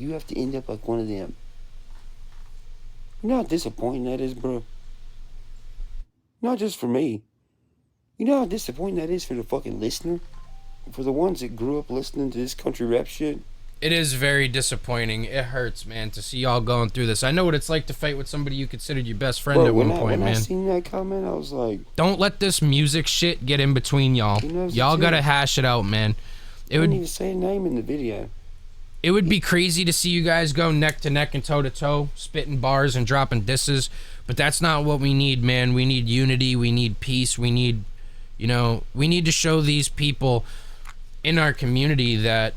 you have to end up like one of them. You know how disappointing that is, bro? Not just for me. You know how disappointing that is for the fucking listener? For the ones that grew up listening to this country rap shit? It is very disappointing. It hurts, man, to see y'all going through this. I know what it's like to fight with somebody you considered your best friend at one point, when man. I seen that comment, I was like... Don't let this music shit get in between y'all. Y'all gotta hash it out, man. I didn't even say a name in the video. It would be crazy to see you guys go neck to neck and toe to toe, spitting bars and dropping disses, but that's not what we need, man. We need unity, we need peace, we need, we need to show these people in our community that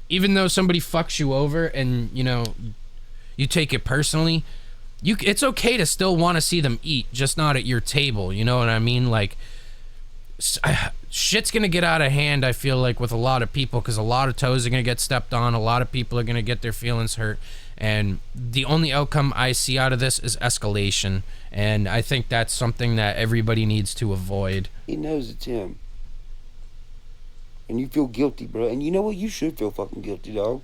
even though somebody fucks you over and, you take it personally, it's okay to still want to see them eat, just not at your table, you know what I mean? Like, shit's gonna get out of hand, I feel like, with a lot of people, because a lot of toes are gonna get stepped on, a lot of people are gonna get their feelings hurt, and the only outcome I see out of this is escalation, and I think that's something that everybody needs to avoid. He knows it's him. And you feel guilty, bro. And you know what? You should feel fucking guilty, dog.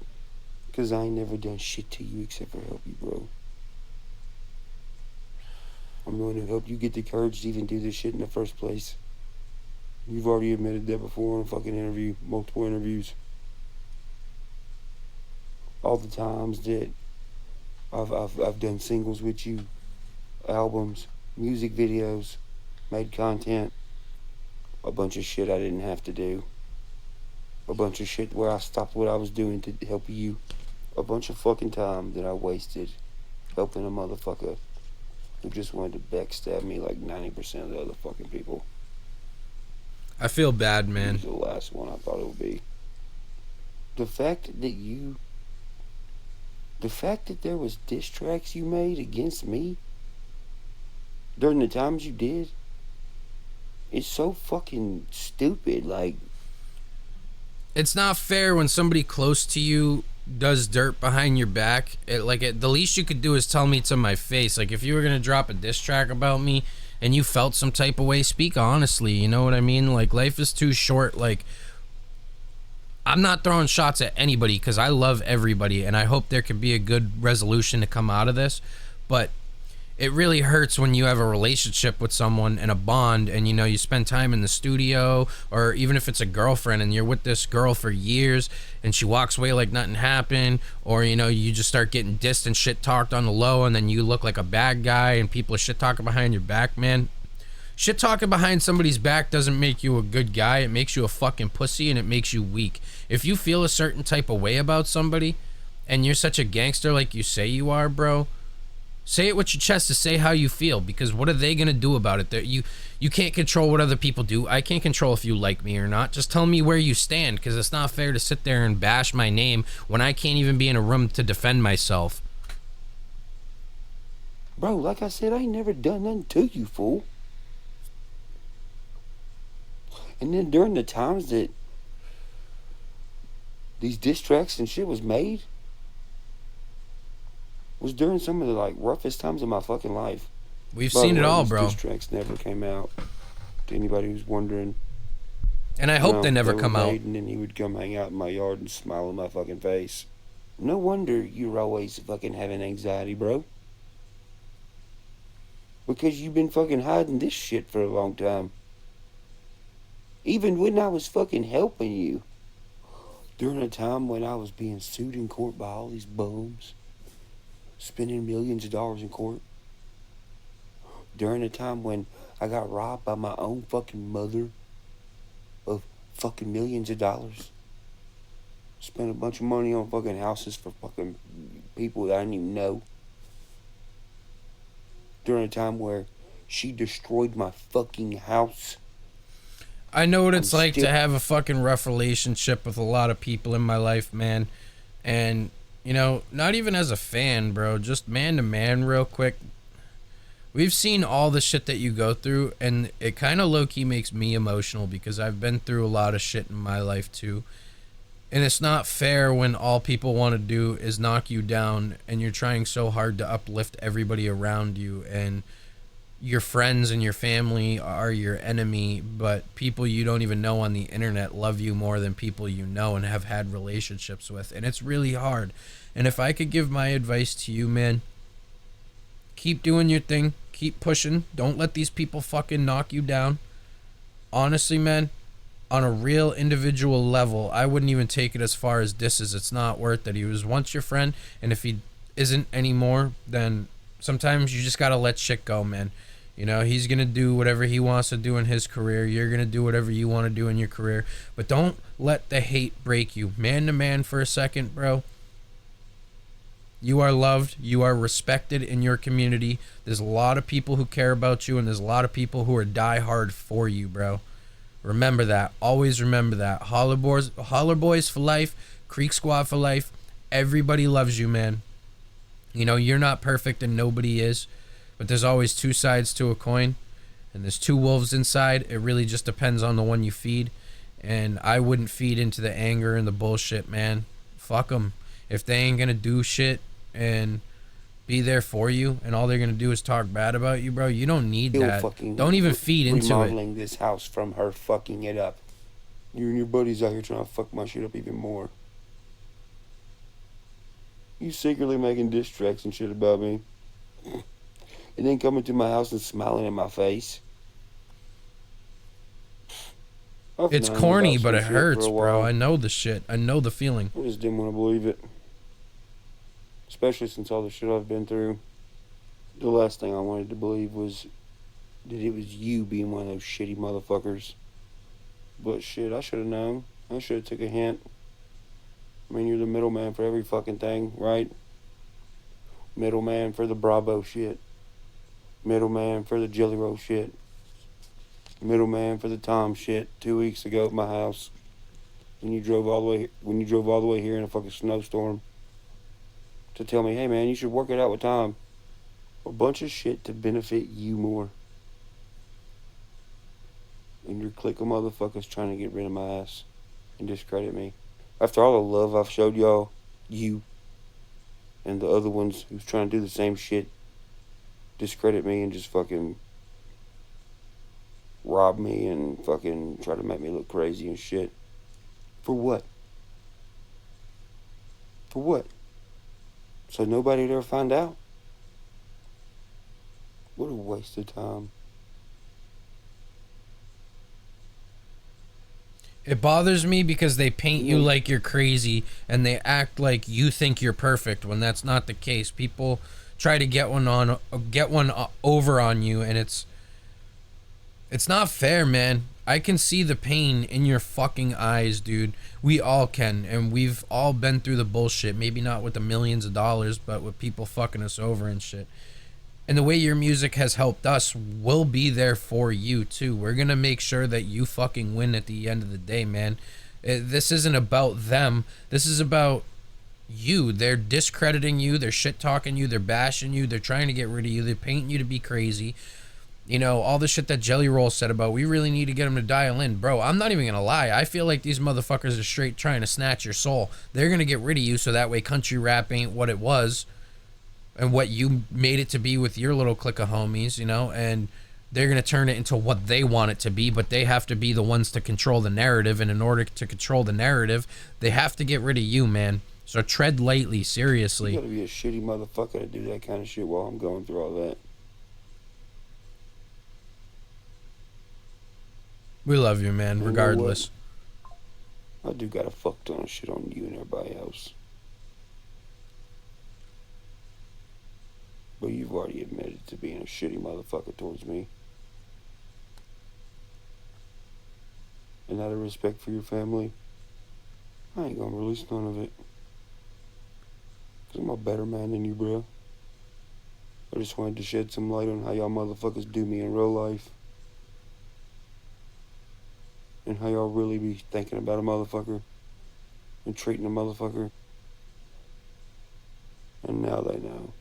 Because I ain't never done shit to you except for help you, bro. I'm going to help you get the courage to even do this shit in the first place. You've already admitted that before in a fucking interview, multiple interviews. All the times that I've done singles with you, albums, music videos, made content, a bunch of shit I didn't have to do. A bunch of shit where I stopped what I was doing to help you. A bunch of fucking time that I wasted helping a motherfucker who just wanted to backstab me like 90% of the other fucking people. I feel bad, man. He was the last one I thought it would be. The fact that there was diss tracks you made against me during the times you did, it's so fucking stupid. Like, it's not fair when somebody close to you does dirt behind your back. The least you could do is tell me to my face. Like, if you were gonna drop a diss track about me and you felt some type of way, speak honestly, you know what I mean? Like, life is too short. Like, I'm not throwing shots at anybody because I love everybody and I hope there could be a good resolution to come out of this, but it really hurts when you have a relationship with someone and a bond and, you spend time in the studio, or even if it's a girlfriend and you're with this girl for years and she walks away like nothing happened, or, you just start getting dissed and shit talked on the low and then you look like a bad guy and people are shit talking behind your back, man. Shit talking behind somebody's back doesn't make you a good guy. It makes you a fucking pussy and it makes you weak. If you feel a certain type of way about somebody and you're such a gangster like you say you are, bro, say it with your chest to say how you feel, because what are they gonna do about it? You can't control what other people do. I can't control if you like me or not. Just tell me where you stand, because it's not fair to sit there and bash my name when I can't even be in a room to defend myself. Bro, like I said, I ain't never done nothing to you, fool. And then during the times that these diss tracks and shit was made, was during some of the roughest times of my fucking life. We've seen it all, bro. Diss tracks never came out. To anybody who's wondering. And I hope they never come out. And then he would come hang out in my yard and smile in my fucking face. No wonder you're always fucking having anxiety, bro. Because you've been fucking hiding this shit for a long time. Even when I was fucking helping you. During a time when I was being sued in court by all these bums. Spending millions of dollars in court. During a time when I got robbed by my own fucking mother of fucking millions of dollars. Spent a bunch of money on fucking houses for fucking people that I didn't even know. During a time where she destroyed my fucking house. I know what it's like to have a fucking rough relationship with a lot of people in my life, man. And, not even as a fan, bro, just man to man real quick. We've seen all the shit that you go through, and it kind of low-key makes me emotional because I've been through a lot of shit in my life, too. And it's not fair when all people want to do is knock you down and you're trying so hard to uplift everybody around you. And your friends and your family are your enemy, but people you don't even know on the internet love you more than people you know and have had relationships with. And it's really hard. And if I could give my advice to you, man, keep doing your thing. Keep pushing. Don't let these people fucking knock you down. Honestly, man, on a real individual level, I wouldn't even take it as far as disses. It's not worth it. He was once your friend, and if he isn't anymore, then sometimes you just gotta let shit go, man. You know, he's gonna do whatever he wants to do in his career. You're gonna do whatever you want to do in your career. But don't let the hate break you. Man to man for a second, bro. You are loved. You are respected in your community. There's a lot of people who care about you, and there's a lot of people who are die hard for you, bro. Remember that. Always remember that. Holler Boys for life. Creek Squad for life. Everybody loves you, man. You know, you're not perfect and nobody is. But there's always two sides to a coin. And there's two wolves inside. It really just depends on the one you feed. And I wouldn't feed into the anger and the bullshit, man. Fuck them. If they ain't gonna do shit and be there for you, and all they're gonna do is talk bad about you, bro, you don't need that. Don't even feed into it. Remodeling this house from her fucking it up. You and your buddies out here trying to fuck my shit up even more. You secretly making diss tracks and shit about me. And then coming to my house and smiling in my face. It's corny, but it hurts, bro. I know the shit. I know the feeling. I just didn't want to believe it. Especially since all the shit I've been through. The last thing I wanted to believe was that it was you being one of those shitty motherfuckers. But shit, I should have known. I should have took a hint. I mean, you're the middleman for every fucking thing, right? Middleman for the Bravo shit. Middleman for the Jelly Roll shit. Middleman for the Tom shit 2 weeks ago at my house. When you drove all the way here in a fucking snowstorm. To tell me, hey man, you should work it out with Tom. A bunch of shit to benefit you more. And your clique of motherfuckers trying to get rid of my ass. And discredit me. After all the love I've showed y'all, you, and the other ones who's trying to do the same shit, discredit me and just fucking rob me and fucking try to make me look crazy and shit. For what? For what? So nobody'd ever find out? What a waste of time. It bothers me because they paint you like you're crazy and they act like you think you're perfect when that's not the case. People try to get one over on you, and it's not fair, man. I can see the pain in your fucking eyes, dude. We all can, and we've all been through the bullshit. Maybe not with the millions of dollars, but with people fucking us over and shit. And the way your music has helped us, will be there for you too. We're gonna make sure that you fucking win at the end of the day, man. This isn't about them. This is about you. They're discrediting you. They're shit talking you. They're bashing you. They're trying to get rid of you. They're painting you to be crazy. You know, all the shit that Jelly Roll said about, we really need to get them to dial in. Bro, I'm not even gonna lie. I feel like these motherfuckers are straight trying to snatch your soul. They're gonna get rid of you so that way country rap ain't what it was. And what you made it to be with your little clique of homies, you know, and they're going to turn it into what they want it to be, but they have to be the ones to control the narrative, and in order to control the narrative, they have to get rid of you, man. So tread lightly, seriously. You gotta be a shitty motherfucker to do that kind of shit while I'm going through all that. We love you, man, regardless. I do got a fuck ton of shit on you and everybody else. But you've already admitted to being a shitty motherfucker towards me. And out of respect for your family, I ain't gonna release none of it. Cause I'm a better man than you, bro. I just wanted to shed some light on how y'all motherfuckers do me in real life. And how y'all really be thinking about a motherfucker. And treating a motherfucker. And now they know.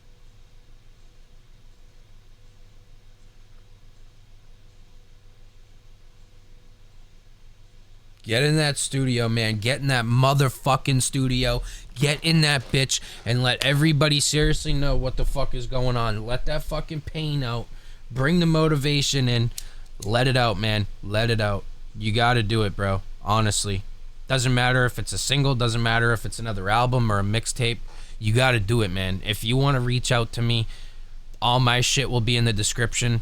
Get in that studio, man. Get in that motherfucking studio. Get in that bitch and let everybody seriously know what the fuck is going on. Let that fucking pain out. Bring the motivation in. Let it out, man. Let it out. You gotta do it, bro. Honestly. Doesn't matter if it's a single, doesn't matter if it's another album or a mixtape. You gotta do it, man. If you want to reach out to me, all my shit will be in the description.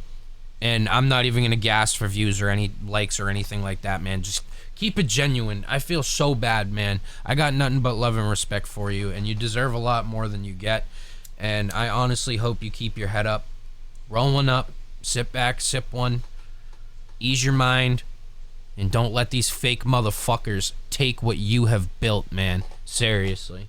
And I'm not even gonna gas for views or any likes or anything like that, man. Just keep it genuine. I feel so bad, man. I got nothing but love and respect for you, and you deserve a lot more than you get. And I honestly hope you keep your head up, rolling up, sit back, sip one, ease your mind, and don't let these fake motherfuckers take what you have built, man. Seriously.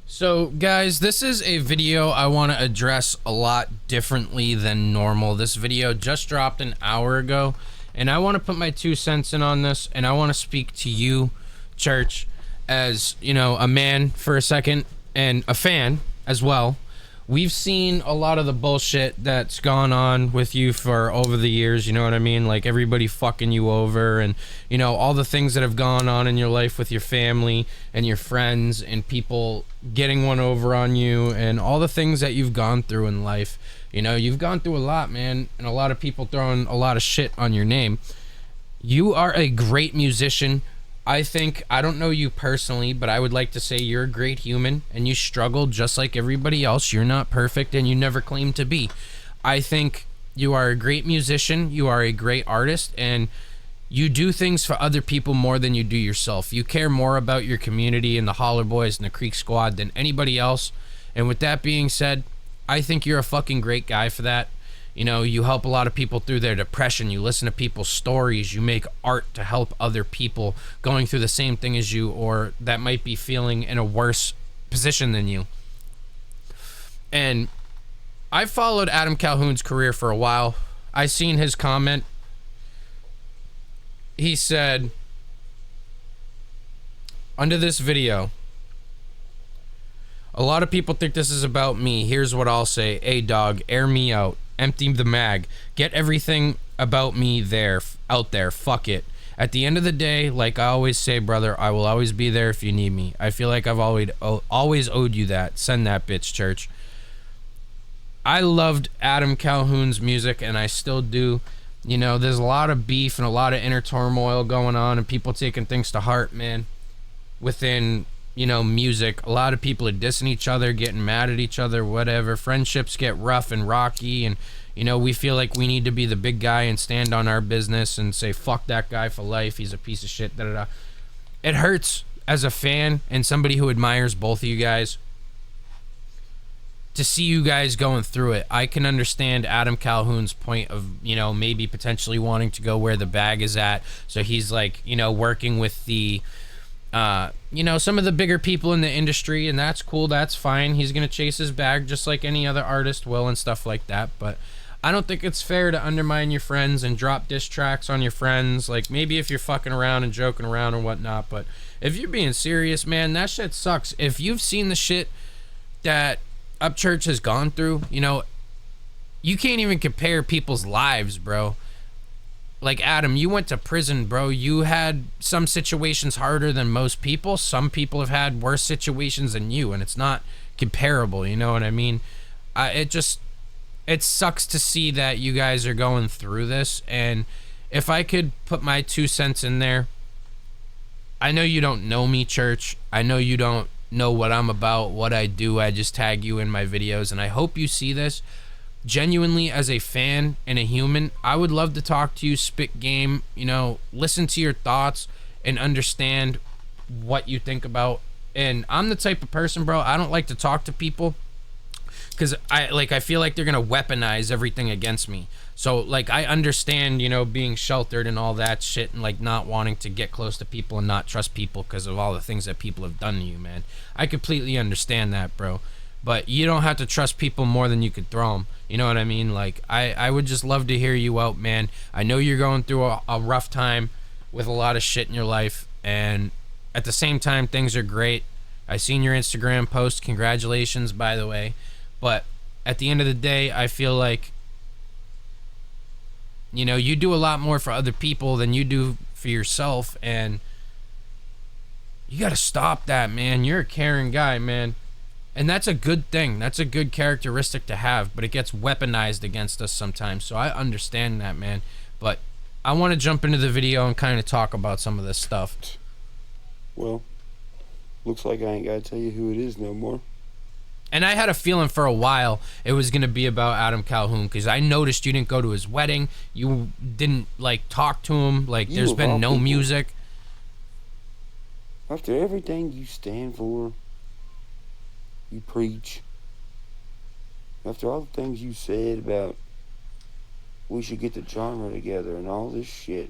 So, guys, this is a video I want to address a lot differently than normal. This video just dropped an hour ago, and I want to put my 2 cents in on this, and I want to speak to you, church, as, you know, a man for a second, and a fan as well. We've seen a lot of the bullshit that's gone on with you for over the years, you know what I mean? Like everybody fucking you over, and, you know, all the things that have gone on in your life with your family and your friends and people getting one over on you, and all the things that you've gone through in life. You know, you've gone through a lot, man, and a lot of people throwing a lot of shit on your name. You are a great musician. I don't know you personally, but I would like to say you're a great human, and you struggle just like everybody else. You're not perfect, and you never claim to be. I think you are a great musician, you are a great artist, and you do things for other people more than you do yourself. You care more about your community and the Holler Boys and the Creek Squad than anybody else. And with that being said, I think you're a fucking great guy for that. You know, you help a lot of people through their depression. You listen to people's stories. You make art to help other people going through the same thing as you, or that might be feeling in a worse position than you. And I followed Adam Calhoun's career for a while. I seen his comment. He said, under this video, a lot of people think this is about me. Here's what I'll say. Hey, dog, air me out. Empty the mag. Get everything about me out there. Fuck it. At the end of the day, like I always say, brother, I will always be there if you need me. I feel like I've always owed you that. Send that bitch, church. I loved Adam Calhoun's music, and I still do. You know, there's a lot of beef and a lot of inner turmoil going on, and people taking things to heart, man. Within, you know, music, a lot of people are dissing each other, getting mad at each other, whatever. Friendships get rough and rocky, and, you know, we feel like we need to be the big guy and stand on our business and say, fuck that guy for life, he's a piece of shit, da-da-da. It hurts as a fan and somebody who admires both of you guys to see you guys going through it. I can understand Adam Calhoun's point of, you know, maybe potentially wanting to go where the bag is at, so he's like, you know, working with the you know, some of the bigger people in the industry, and that's cool, that's fine. He's gonna chase his bag just like any other artist will and stuff like that. But I don't think it's fair to undermine your friends and drop diss tracks on your friends. Like, maybe if you're fucking around and joking around and whatnot, but if you're being serious, man, that shit sucks. If you've seen the shit that Upchurch has gone through, you know, you can't even compare people's lives, bro. Like, Adam, you went to prison, bro. You had some situations harder than most people. Some people have had worse situations than you, and it's not comparable, you know what I mean? It sucks to see that you guys are going through this, and if I could put my 2 cents in there, I know you don't know me, church. I know you don't know what I'm about, what I do. I just tag you in my videos, and I hope you see this. Genuinely, as a fan and a human, I would love to talk to you, spit game, you know, listen to your thoughts and understand what you think about. And I'm the type of person, bro, I don't like to talk to people because I feel like they're gonna weaponize everything against me. So, like, I understand, you know, being sheltered and all that shit, and like not wanting to get close to people and not trust people because of all the things that people have done to you, man. I completely understand that, bro. But you don't have to trust people more than you could throw them. You know what I mean? Like, I would just love to hear you out, man. I know you're going through a rough time with a lot of shit in your life, and at the same time, things are great. I seen your Instagram post. Congratulations, by the way. But at the end of the day, I feel like, you know, you do a lot more for other people than you do for yourself, and you got to stop that, man. You're a caring guy, man. And that's a good thing. That's a good characteristic to have, but it gets weaponized against us sometimes. So I understand that, man. But I want to jump into the video and kind of talk about some of this stuff. Well, looks like I ain't got to tell you who it is no more. And I had a feeling for a while it was going to be about Adam Calhoun, because I noticed you didn't go to his wedding. You didn't, like, talk to him. Like, You there's of been all no people. music. After everything you stand for, you preach, after all the things you said about we should get the genre together and all this shit,